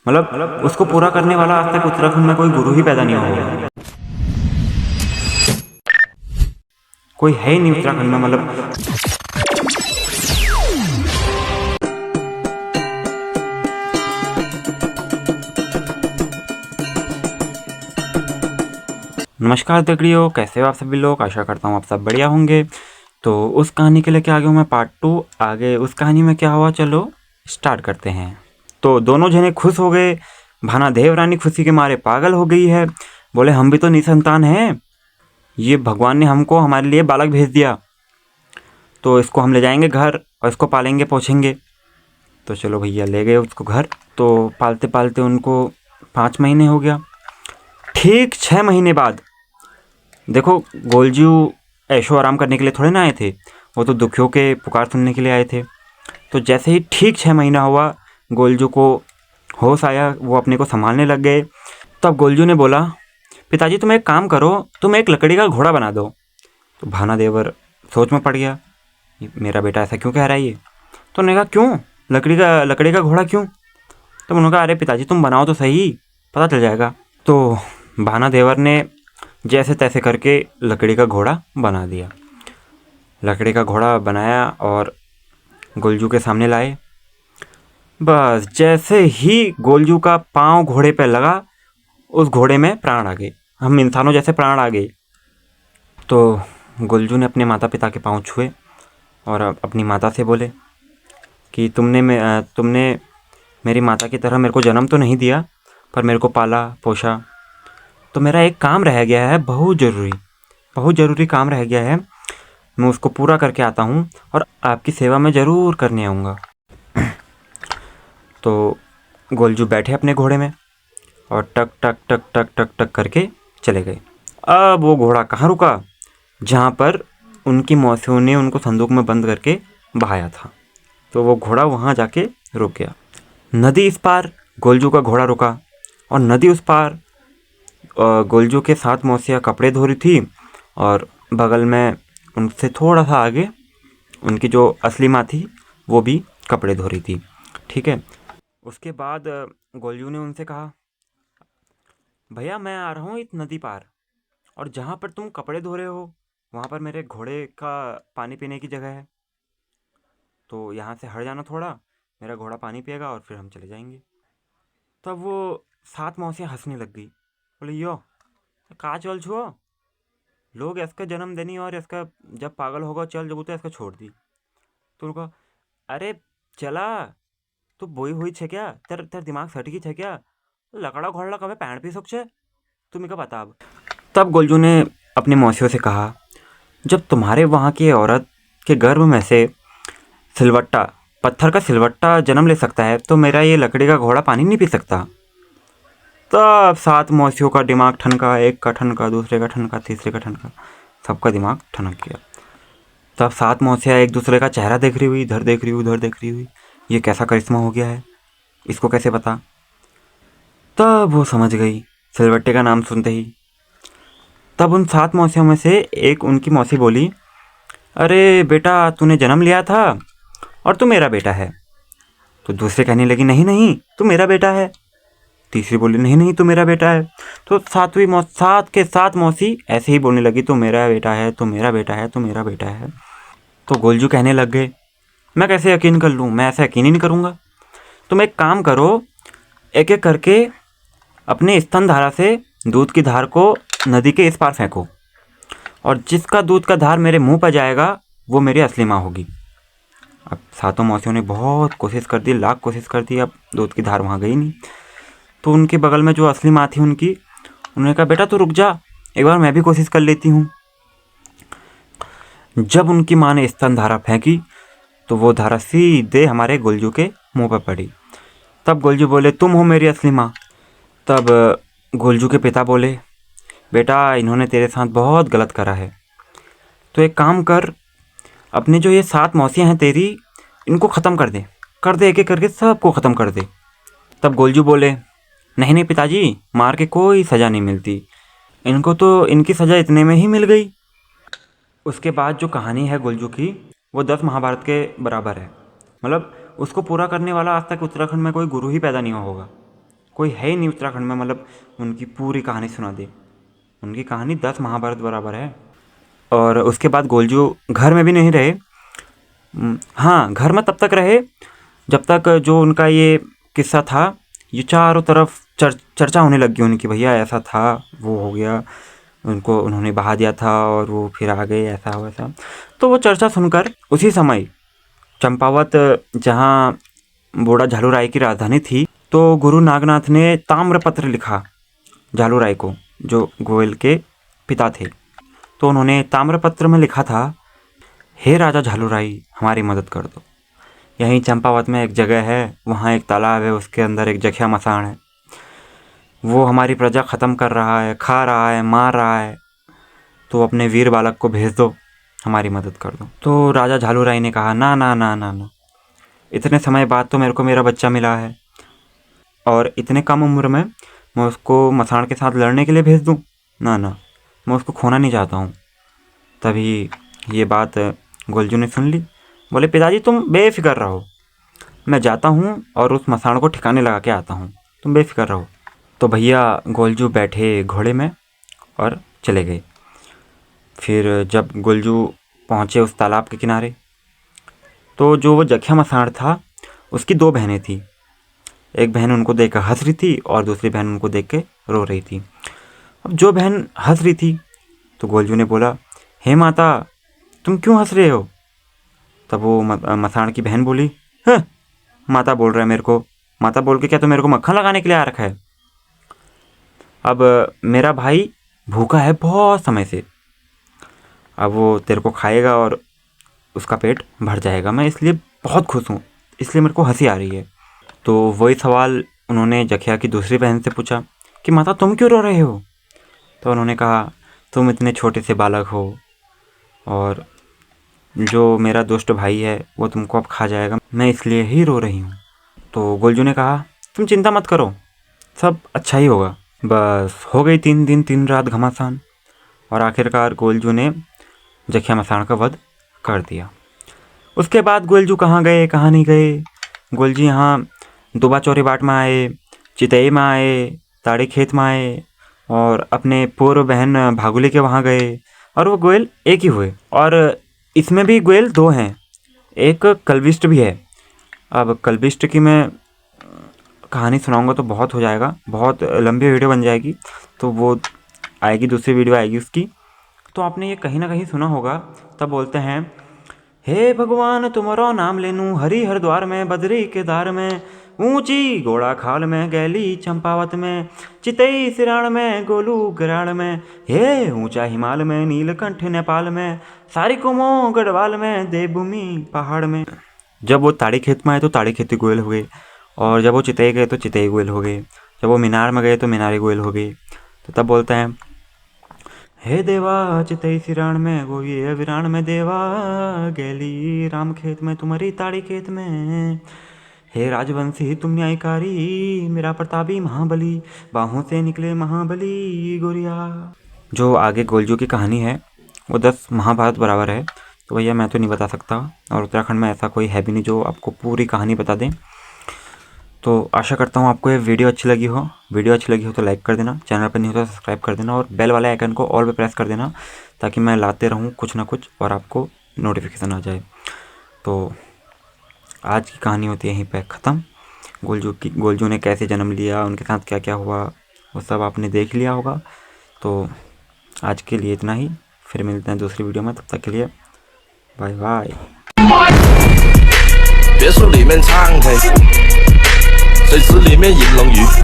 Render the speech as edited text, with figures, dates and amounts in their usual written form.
मतलब उसको पूरा करने वाला आज तक उत्तराखंड में कोई गुरु ही पैदा नहीं हुआ। कोई है ही नहीं उत्तराखंड में। मतलब नमस्कार दगड़ियों, कैसे हो आप सभी लोग। आशा करता हूँ आप सब बढ़िया होंगे। तो उस कहानी के लेके आ गया हूँ मैं पार्ट 2। आगे उस कहानी में क्या हुआ, चलो स्टार्ट करते हैं। तो दोनों जने खुश हो गए। भाना देवरानी खुशी के मारे पागल हो गई है। बोले हम भी तो निसंतान हैं, ये भगवान ने हमको हमारे लिए बालक भेज दिया, तो इसको हम ले जाएंगे घर और इसको पालेंगे पोछेंगे। तो चलो भैया ले गए उसको घर। तो पालते पालते उनको 5 महीने हो गया। ठीक 6 महीने बाद देखो, गोलजू ऐशो आराम करने के लिए थोड़े ना आए थे, वो तो दुखियों के पुकार सुनने के लिए आए थे। तो जैसे ही ठीक 6 महीना हुआ, गोलजू को होश आया, वो अपने को संभालने लग गए। तब गोलजू ने बोला, पिताजी तुम एक काम करो, तुम एक लकड़ी का घोड़ा बना दो। तो भाना देवर सोच में पड़ गया, मेरा बेटा ऐसा क्यों कह रहा है ये। तो उन्होंने कहा क्यों, लकड़ी का घोड़ा क्यों। तो उन्होंने कहा अरे पिताजी तुम बनाओ तो सही, पता चल जाएगा। तो भाना देवर ने जैसे तैसे करके लकड़ी का घोड़ा बना दिया। लकड़ी का घोड़ा बनाया और गोलजू के सामने लाए। बस जैसे ही गोलजू का पाँव घोड़े पे लगा, उस घोड़े में प्राण आ गए, हम इंसानों जैसे प्राण आ गए। तो गोलजू ने अपने माता पिता के पाँव छुए और अपनी माता से बोले कि तुमने मेरी माता की तरह मेरे को जन्म तो नहीं दिया, पर मेरे को पाला पोषा। तो मेरा एक काम रह गया है, बहुत ज़रूरी काम रह गया है, मैं उसको पूरा करके आता हूँ और आपकी सेवा में ज़रूर करने आऊँगा। तो गोलजू बैठे अपने घोड़े में और टक टक टक टक टक टक करके चले गए। अब वो घोड़ा कहाँ रुका, जहाँ पर उनकी मौसियों ने उनको संदूक में बंद करके बहाया था। तो वो घोड़ा वहाँ जाके रुक गया। नदी इस पार गोलजू का घोड़ा रुका और नदी उस पार गोलजू के 7 मौसियाँ कपड़े धो रही थी और बगल में उनसे थोड़ा सा आगे उनकी जो असली माँ थी वो भी कपड़े धो रही थी। ठीक है। उसके बाद गोलजू ने उनसे कहा, भैया मैं आ रहा हूँ इस नदी पार, और जहाँ पर तुम कपड़े धो रहे हो वहाँ पर मेरे घोड़े का पानी पीने की जगह है, तो यहाँ से हट जाना थोड़ा, मेरा घोड़ा पानी पिएगा और फिर हम चले जाएंगे। तब वो 7 मौसियाँ हंसने लग गई। बोले यो का चल छो, लोग इसका जन्म देनी और इसका जब पागल होगा चल जब तो इसका छोड़ दी। तो उनको अरे चला तू बोई हुई छे क्या, तेर दिमाग सटकी छे क्या, लकड़ा घोड़ा कभी पैंट पी सक छे तुम्हें क्या बता। तब गोलजू ने अपनी मौसियों से कहा, जब तुम्हारे वहाँ की औरत के गर्भ में से पत्थर का सिलवट्टा जन्म ले सकता है, तो मेरा ये लकड़ी का घोड़ा पानी नहीं पी सकता। तब 7 मौसियों का दिमाग ठनका, एक का ठनका, दूसरे का ठनका, तीसरे का ठनका, सबका दिमाग ठनक गया। तब 7 मौसियाँ एक दूसरे का चेहरा देख रही हुई, इधर देख रही हुई, उधर देख रही हुई, ये कैसा करिश्मा हो गया है, इसको कैसे पता। तब वो समझ गई सिलवट्टे का नाम सुनते ही। तब उन 7 मौसियों में से एक उनकी मौसी बोली, अरे बेटा तूने जन्म लिया था और तू मेरा बेटा है। तो दूसरे कहने लगी, नहीं नहीं तू मेरा बेटा है। तीसरी बोली, नहीं नहीं तू मेरा बेटा है। तो 7 मौसी ऐसे ही बोलने लगी, तो मेरा बेटा है, तो मेरा बेटा है, तो मेरा बेटा है। तो गोलजू कहने लग गए, मैं कैसे यकीन कर लूँ, मैं ऐसा यकीन ही नहीं करूँगा। तुम एक काम करो, एक एक करके अपने स्तन धारा से दूध की धार को नदी के इस पार फेंको, और जिसका दूध का धार मेरे मुंह पर जाएगा वो मेरी असली माँ होगी। अब 7 मौसियों ने बहुत कोशिश कर दी, लाख कोशिश कर दी, अब दूध की धार वहाँ गई नहीं। तो उनके बगल में जो असली माँ थी उनकी, उन्होंने कहा, बेटा तू रुक जा, एक बार मैं भी कोशिश कर लेती हूँ। जब उनकी माँ ने स्तन धारा फेंकी तो वो धारा सीधे हमारे गोलजू के मुंह पर पड़ी। तब गोलजू बोले, तुम हो मेरी असली माँ। तब गोलजू के पिता बोले, बेटा इन्होंने तेरे साथ बहुत गलत करा है, तो एक काम कर, अपने जो ये 7 मौसियाँ हैं तेरी, इनको ख़त्म कर दे, एक एक करके सबको ख़त्म कर दे। तब गोलजू बोले, नहीं नहीं पिताजी, मार के कोई सज़ा नहीं मिलती, इनको तो इनकी सज़ा इतने में ही मिल गई। उसके बाद जो कहानी है गोलजू की, वो 10 महाभारत के बराबर है। मतलब उसको पूरा करने वाला आज तक उत्तराखंड में कोई गुरु ही पैदा नहीं हुआ होगा। कोई है ही नहीं उत्तराखंड में मतलब उनकी पूरी कहानी सुना दे। उनकी कहानी 10 महाभारत बराबर है। और उसके बाद गोलजू घर में भी नहीं रहे। हाँ, घर में तब तक रहे जब तक जो उनका ये किस्सा था ये चारों तरफ चर्चा होने लग गई उनकी, भैया ऐसा था, वो हो गया, उनको उन्होंने बहा दिया था और वो फिर आ गए, ऐसा वैसा। तो वो चर्चा सुनकर उसी समय चंपावत, जहाँ बोड़ा झालूराय की राजधानी थी, तो गुरु नागनाथ ने ताम्रपत्र लिखा झालूराय को, जो गोयल के पिता थे। तो उन्होंने ताम्रपत्र में लिखा था, हे राजा झालूराय, हमारी मदद कर दो। यहीं चंपावत में एक जगह है, वहाँ एक तालाब है, उसके अंदर एक जखिया मसान है, वो हमारी प्रजा ख़त्म कर रहा है, खा रहा है, मार रहा है, तो अपने वीर बालक को भेज दो, हमारी मदद कर दो। तो राजा झालूराय ने कहा, ना ना ना ना ना, इतने समय बाद तो मेरे को मेरा बच्चा मिला है और इतने कम उम्र में मैं उसको मसान के साथ लड़ने के लिए भेज दूँ? ना ना, मैं उसको खोना नहीं चाहता हूँ। तभी ये बात गोलजू ने सुन ली। बोले, पिताजी तुम बेफिक्र रहो, मैं जाता हूँ और उस मसान को ठिकाने लगा के आता हूँ, तुम बेफिक्र रहो। तो भैया गोलजू बैठे घोड़े में और चले गए। फिर जब गोलजू पहुँचे उस तालाब के किनारे, तो जो वो जखिया मसान था उसकी 2 बहनें थी। एक बहन उनको देख कर हंस रही थी और दूसरी बहन उनको देख के रो रही थी। अब जो बहन हंस रही थी तो गोलजू ने बोला, हे माता, तुम क्यों हंस रहे हो? तब वो मसान की बहन बोली, माता बोल रहा है मेरे को, माता बोल के क्या तो मेरे को मक्खन लगाने के लिए आ रखा है? अब मेरा भाई भूखा है बहुत समय से, अब वो तेरे को खाएगा और उसका पेट भर जाएगा, मैं इसलिए बहुत खुश हूँ, इसलिए मेरे को हंसी आ रही है। तो वही सवाल उन्होंने जखिया की दूसरी बहन से पूछा कि माता तुम क्यों रो रहे हो? तो उन्होंने कहा, तुम इतने छोटे से बालक हो और जो मेरा दुष्ट भाई है वो तुमको अब खा जाएगा, मैं इसलिए ही रो रही हूँ। तो गोलजू ने कहा, तुम चिंता मत करो, सब अच्छा ही होगा। बस हो गई 3 दिन 3 रात घमासान और आखिरकार गोलजू ने जखिया मसान का वध कर दिया। उसके बाद गोलजू कहाँ गए कहाँ नहीं गए। गोलजू यहाँ दुबा चौरी बाट में आए, चितई में आए, ताड़ी खेत में आए और अपने पूर्व बहन भागुली के वहाँ गए और वो गोयल एक ही हुए। और इसमें भी गोयल 2 हैं, एक कल्विष्ट भी है। अब कल्विष्ट की मैं कहानी सुनाऊंगा तो बहुत हो जाएगा, बहुत लंबी वीडियो बन जाएगी, तो वो आएगी, दूसरी वीडियो आएगी उसकी। तो आपने ये कहीं ना कहीं सुना होगा, तब बोलते हैं, हे भगवान तुम्हारा नाम लेनू, हरि हरिद्वार में, बद्री केदार में, ऊंची घोड़ा खाल में, गैली चंपावत में, चितई सिराण में, गोलू गिराण में, हे ऊंचा हिमाल में, नीलकंठ नेपाल में, सारिकुमो गढ़वाल में, देवभूमि पहाड़ में। जब वो ताड़ी खेत में आए तो ताड़ी खेती गोयल हो गए, और जब वो चितई गए तो चितई गोयल हो गए, जब वो मीनार में गए तो मीनारी गोयल हो गए। तो तब बोलते हैं, हे देवा चितई सिराण में, गोये विराण में, देवा गैली राम खेत में, तुम्हारी ताड़ी खेत में, हे राजवंशी तुम न्यायकारी, मेरा प्रतापी महाबली, बाहों से निकले महाबली गोरिया। जो आगे गोलजू की कहानी है वो 10 महाभारत बराबर है, तो भैया मैं तो नहीं बता सकता, और उत्तराखंड में ऐसा कोई है भी नहीं जो आपको पूरी कहानी बता दें। तो आशा करता हूँ आपको ये वीडियो अच्छी लगी हो। वीडियो अच्छी लगी हो तो लाइक कर देना, चैनल पर नहीं हो तो सब्सक्राइब कर देना और बेल वाले आइकन को ऑल पे प्रेस कर देना, ताकि मैं लाते रहूँ कुछ ना कुछ और आपको नोटिफिकेशन आ जाए। तो आज की कहानी होती है यहीं पे ख़त्म। गोलजू ने कैसे जन्म लिया, उनके साथ क्या क्या हुआ, वो सब आपने देख लिया होगा। तो आज के लिए इतना ही, फिर मिलते हैं दूसरी वीडियो में, तब तक के लिए बाय बाय। 别墅里面唱 K，水池里面饮龙鱼。